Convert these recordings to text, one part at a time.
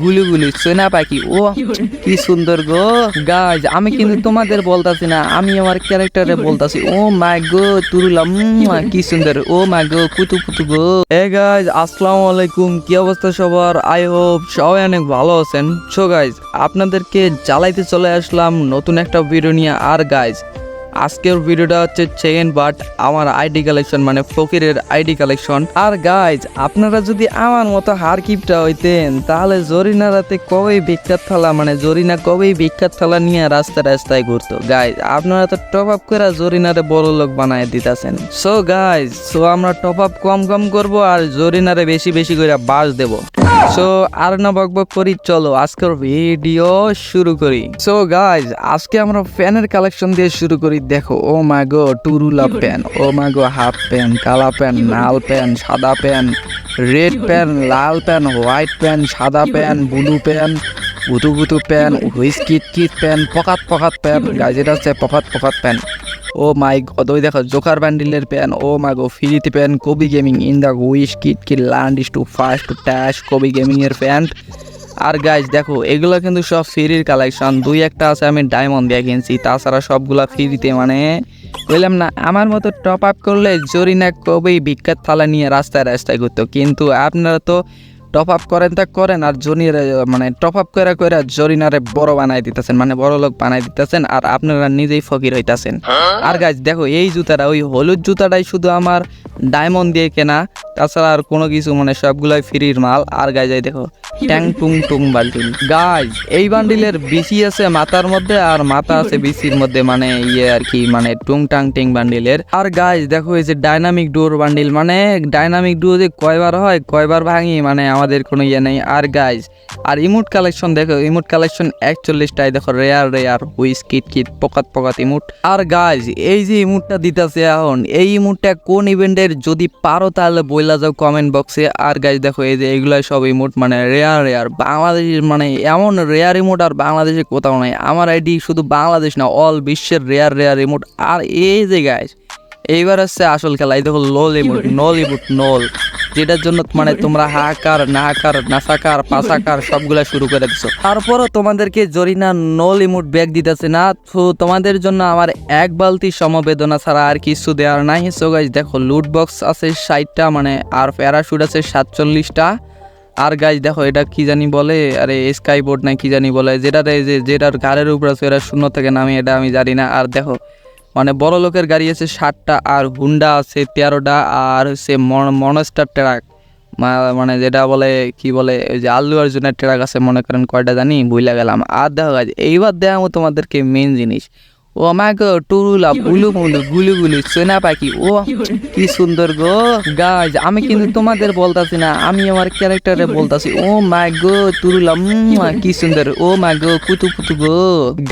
গুলু গুলু সোনা পাখি। ও কি সুন্দর গো গাইজ, আমি কিন্তু তোমাদের বলতাছি না, আমি আমার ক্যারেক্টারে বলতাছি। ও মাই গো তুরুলাম, কি সুন্দর। ও মাই গো কুতু কুতু গো। এ গাইজ আসসালামু আলাইকুম, কি অবস্থা সবার? আই হোপ সবাই অনেক ভালো আছেন। সো গাইজ আপনাদেরকে জ্বালাইতে চলে আসলাম নতুন একটা ভিডিও নিয়ে। আর গাইজ আজকের ভিডিওটা হচ্ছে সেকেন্ড পার্ট আমার আইডি কালেকশন, মানে ফকিরের আইডি কালেকশন। আর গাইজ আপনারা যদি আমার মতো হারকিপটা হইতেন তাহলে জরিনা রাতে কবেই বিখ্যাত থালা, মানে জরিনা কবেই বিখ্যাত থালা নিয়ে রাস্তায় রাস্তায় ঘুরতো। গাইজ আপনারা তো টপ আপ করে জরিনারে বড় লোক বানায় দিতেছেন। সো গাইজ আমরা টপ আপ কম কম করবো আর জরিনারে বেশি বেশি করে বাস দেবো। সো আর না বকবক করি, চলো আজকের ভিডিও শুরু করি। সো গাইজ আজকে আমরা প্যানের কালেকশন দিয়ে শুরু করি। দেখো ও মাই গো টুরুলা প্যান, ও মাই গো হাফ প্যান, কালা প্যান, লাল প্যান, সাদা প্যান, রেড প্যান, লাল প্যান, হোয়াইট প্যান, সাদা প্যান, ব্লু প্যান, বুতু বুতু প্যান, হুইস কিট কিট প্যান, পকাত পকাত প্যান। গাইজ এটা হচ্ছে পকাত পকাত প্যান। ও মাই গড, ওই দেখো জোকার ব্যান্ডেলের প্যান। ও মাই গো ফ্রিতে প্যান, কবি gaming in the wish kit কি land is too fast to ট্যাশ, কবি গেমিং এর প্যান্ট। আর গাইজ দেখো এগুলো কিন্তু সব ফ্রির কালেকশন, দুই একটা আছে আমি ডায়মন্ড দিয়ে কিনছি, তাছাড়া সবগুলা ফ্রিতে। মানে বললাম না আমার মতো টপ আপ করলে জরিনা কবেই বিখ্যাত থালা নিয়ে রাস্তায় রাস্তায় ঘুরতো। কিন্তু আপনারা তো টপ আপ করেন তা করেন আর জনির মানে টপ আপ করে করে জরিনারে বড় বানাই দিতেছেন, মানে বড় লোক বানাই দিতেছেন, আর আপনারা নিজেই ফকির হইতাছেন। আর গাইজ দেখো এই জুতাটা, ওই হলুদ জুতাটাই শুধু আমার ডায়মন্ড দিয়ে কেনা, তাছাড়া আর কোনো কিছু, মানে সবগুলোই ফ্রির মাল। আর গাইজ এই দেখো ট্যাং টুং টুং বান্ডিল। গাইজ এই বান্ডিলের বিসি আছে মাথার মধ্যে আর মাথা আছে বিসির মধ্যে, মানে ইয়ে আর কি, মানে টুং টাং টিং বান্ডিলের। আর গাইজ দেখো এই যে ডাইনামিক ডুয়োর বান্ডিল, মানে ডাইনামিক ডুয়ো যে কয়বার হয় কয়বার ভাঙি, মানে আমাদের কোনো ইয়ে নেই। আর গাইজ আর ইমোট কালেকশন দেখো, ইমোট কালেকশন 41টাই দেখো, রেয়ার রেয়ার হুইস কিট কিট পকাত পকাত ইমোট। আর গাইজ এই যে ইমোটটা দিতেছে এখন, এই ইমোটটা কোন ইভেন্টের যদি পারো তাহলে বইলা যাও কমেন্ট বক্সে। আর গাইজ দেখো এই যে এগুলো সব ইমোট, মানে রেয়ার রেয়ার বাংলাদেশের, মানে এমন রেয়ার ইমোট আর বাংলাদেশে কোথাও নাই। আমার আইডি শুধু বাংলাদেশ না, অল বিশ্বের রেয়ার রেয়ার ইমোট। আর এই যে গাইজ এইবার হচ্ছে আসল খেলা, এই দেখো লোল ইমোট, নোল ইমোট, নোল, যেটার জন্য মানে তোমরা হাকার নাহাকার নাসাকার পাসাকার সবগুলা শুরু করে দিছো, তারপরও তোমাদেরকে জরিনা নোল ইমোট ব্যাগ দিতেছে না। তো তোমাদের জন্য আমার এক বালতি সমবেদনা ছাড়া আর কিছু দেওয়ার নাই। সো গাইজ দেখো লুট বক্স আছে 60টা, মানে আর প্যারাশুট আছে 47টা। আর গাইজ দেখো এটা কি জানি বলে, আরে স্কাই বোর্ড না কি জানি বলে, যেটার ঘাড়ের উপর আছে এরা শূন্য থেকে নামে, এটা আমি জানি না। আর দেখো মানে বড় লোকের গাড়ি আছে 60টা, আর হুন্ডা আছে 13টা, আর হচ্ছে মনস্টার ট্রাক, মানে যেটা বলে কি বলে, ওই যে আল্লু অর্জুনের ট্রাক আছে মনে করেন কয়টা জানি ভুলে গেলাম। আর দেখো গাইজ এইবার দেখাবো তোমাদেরকে মেন জিনিস। ও আমাকে টুরুলা বুলু মুলু গুলু গুলু সোনা পাখি। ও কি সুন্দর গো গাইজ, আমি কিন্তু তোমাদের বলতাছি না, আমি আমার ক্যারেক্টারে বলতাছি। ও মাই গো তুরুলা, কি সুন্দর। ও মাই গো কুতু কুতু গো।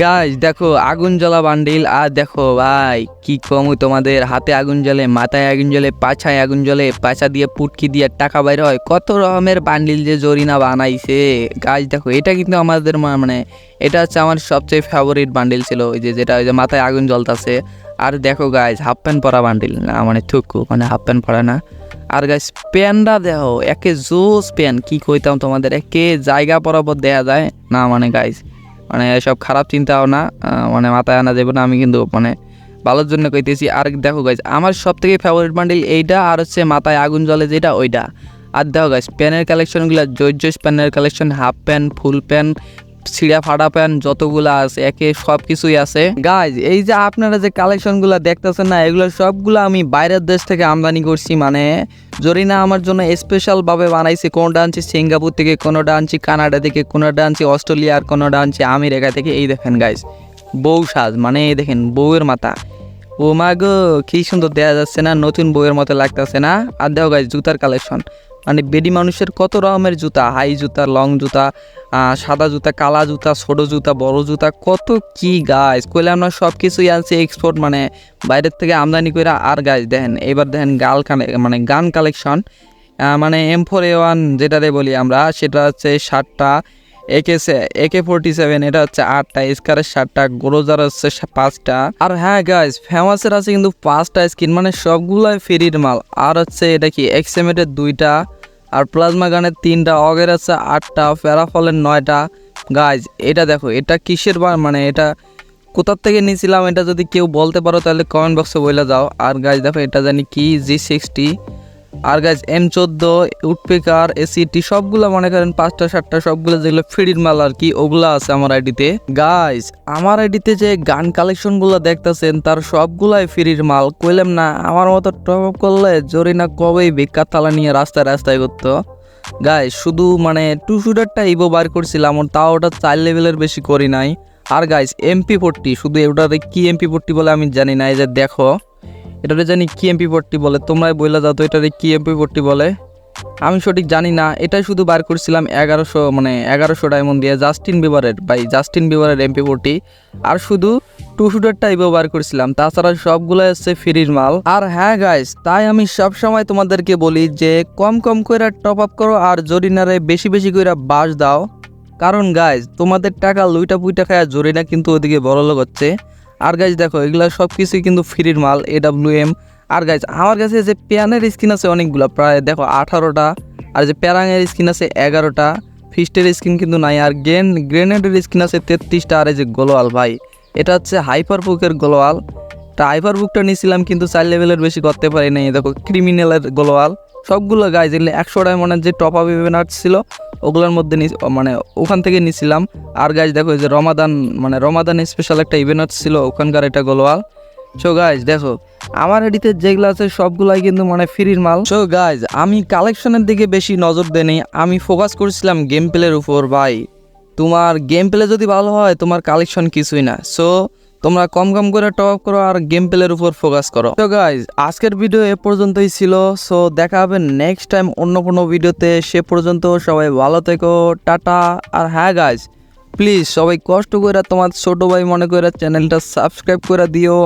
গাইজ দেখো আগুন জ্বলা বান্ডিল। আর দেখো ভাই কি কম তোমাদের, হাতে আগুন জ্বলে, মাথায় আগুন জ্বলে, পাছায় আগুন জ্বলে, পাছা দিয়ে পুটকি দিয়ে টাকা বাইর হয়, কত রকমের বান্ডিল যে জরিনা বানাইছে। গাইজ দেখো এটা কিন্তু আমাদের মানে এটা হচ্ছে আমার সবচেয়ে ফেভারিট বান্ডিল ছিল, ওই যে যেটা ওই যে মাথায় আগুন জ্বলতাছে। আর দেখো গাইজ হাফ প্যান্ট পরা বান্ডিল না, মানে থুকু, মানে হাফ প্যান্ট পরা না। আর গাইজ প্যান্টটা দেখো একে জোস প্যান্ট, কি কইতাম তোমাদের, একে জায়গা বরাবর দেয়া যায় না। মানে গাইজ মানে সব খারাপ চিন্তাও না, মানে মাথায় আনা যাবে না, আমি কিন্তু মানে ভালোর জন্য কইতেছি। আর দেখো গাইজ আমার সব থেকে ফেভারিট বান্ডিল এইটা, আর হচ্ছে মাথায় আগুন জ্বলে যেটা ওইটা। আর দেখো গাইজ প্যানের কালেকশনগুলো জোস প্যানের collection, half pant, full pant, ছিঁড়া ফাটা প্যান্ট যতগুলো আছে একে সব কিছুই আছে। গাইজ এই যে আপনারা যে কালেকশনগুলো দেখতেছেন না, এগুলো সবগুলো আমি বাইরের দেশ থেকে আমদানি করছি, মানে জরিনা আমার জন্য স্পেশালভাবে বানাইছি। কোনোটা আনছি সিঙ্গাপুর থেকে, কোনোটা আনছি কানাডা থেকে, কোনোটা আনছি অস্ট্রেলিয়া, আর কোনোটা আনছি আমেরিকা থেকে। এই দেখেন গাইজ বউ সাজ, মানে এই দেখেন বউয়ের মাথা। ও মা গো কি সুন্দর দেওয়া যাচ্ছে না, নতুন বউয়ের মতো লাগতেছে না। আর দেখো গাইজ জুতার কালেকশন, মানে বেডি মানুষের কত রকমের জুতা, হাই জুতা, লং জুতা, সাদা জুতা, কালা জুতা, ছোট জুতা, বড় জুতা, কত কি গাইজ কইলে আমরা সব কিছুই আনছি এক্সপোর্ট, মানে বাইরের থেকে আমদানি করে। আর গাইজ দেখেন এবার দেখেন মানে গান কালেকশন, মানে M4A1 যেটারে বলি আমরা, সেটা হচ্ছে 60টা, AK-47 এটা হচ্ছে 8টা, স্কারের 7টা, গ্রোজার হচ্ছে 5টা। আর হ্যাঁ গাইজ ফেমাসের আছে কিন্তু 5টা স্কিন, মানে সবগুলাই ফ্রির মাল। আর হচ্ছে এটা কি এক্সএমেটের 2টা, আর প্লাজমা গানের 3টা, অগের আছে 8টা, প্যারাফলের 9টা। গাইজ এটা দেখো, এটা কিসের মানে এটা কোথার থেকে নিয়েছিলাম, এটা যদি কেউ বলতে পারো তাহলে কমেন্ট বক্সে বলে দাও। আর গাইজ দেখো এটা জানি কি G60। আর গাইজ M14, উডপেকার, ACT সবগুলো মনে করেন 5টা 7টা সবগুলো যেগুলো ফ্রির মাল আর কি, ওগুলো আছে আমার আইডিতে। গাইজ আমার আইডিতে যে গান কালেকশনগুলো দেখতেছেন তার সবগুলাই ফ্রির মাল। কইলাম না আমার মতো টপ আপ করলে জরিনা কবেই বেকার তালা নিয়ে রাস্তায় রাস্তায় করতো। গাইজ শুধু মানে 2 শুটারটা ইভো বার করছিলাম, তাও ওটা 4 লেভেলের বেশি করি নাই। আর গাইজ MP40, শুধু ওটারে কি MP40 বলে আমি জানি না। এই যে দেখো এটারে জানি কি MP40 বলে, তোমরাই বইলা যাও তো এটারে কি MP40 বলে। আমি সঠিক জানি না। এটাই শুধু বার করছিলাম 1100 ডায়মন্ড দিয়ে, জাস্টিন বিবারের MP40। আর শুধু 2 শুটারটা ইভো বার করছিলাম, তাছাড়া সবগুলো হচ্ছে ফ্রির মাল। আর হ্যাঁ গাইস, তাই আমি সব সময় তোমাদেরকে বলি যে কম কম করে টপ আপ করো আর জরিনারে বেশি বেশি করে বাস দাও। কারণ গাইজ তোমাদের টাকা লুইটা পুইটা খায় জরিনা কিন্তু ওদিকে বড়লোক হচ্ছে। আর গাইজ দেখো এগুলা সব কিছুই কিন্তু ফ্রির মাল, AWM। আর গাইজ আমার কাছে যে প্যানের স্কিন আছে অনেকগুলো, প্রায় দেখো 18টা। আর যে প্যারাঙের স্কিন আছে 11টা, ফিস্টের স্কিন কিন্তু নাই। আর গ্রেনেডের স্কিন আছে 33টা। আর এই যে গোলোয়াল ভাই, এটা হচ্ছে হাইপার বুকের গোলোয়াল। হাইপার বুকটা নিয়েছিলাম কিন্তু 4 লেভেলের বেশি করতে পারি নাই। দেখো ক্রিমিনালের গোলোয়াল সবগুলো গাইজ এগুলো 100 ডায়মন্ডের যে টপ আপ ইভেন্ট ছিল ওগুলোর মধ্যে মানে ওখান থেকে নিয়েছিলাম। আর গাইজ দেখো যে রমাদান স্পেশাল একটা ইভেন্ট ছিল, ওখানকার এটা গোলোয়াল। সো গাইজ দেখো আমার এডিতে যেগুলো আছে সবগুলাই কিন্তু মানে ফ্রির মাল। সো গাইজ আমি কালেকশনের দিকে বেশি নজর দেইনি, আমি ফোকাস করছিলাম গেম প্লের উপর। ভাই তোমার গেম প্লে যদি ভালো হয় তোমার কালেকশন কিছুই না। সো তোমরা কম কম করে টপ আপ করো আর গেম প্লের উপর ফোকাস করো। তো গাইজ আজকের ভিডিও এ পর্যন্তই ছিল। সো দেখা হবে নেক্সট টাইম অন্য কোনো ভিডিওতে। সে পর্যন্ত সবাই ভালো থেকো, টাটা। আর হ্যাঁ গাইজ প্লিজ সবাই কষ্ট করে তোমার ছোট ভাই মনে করে চ্যানেলটা সাবস্ক্রাইব করে দিও।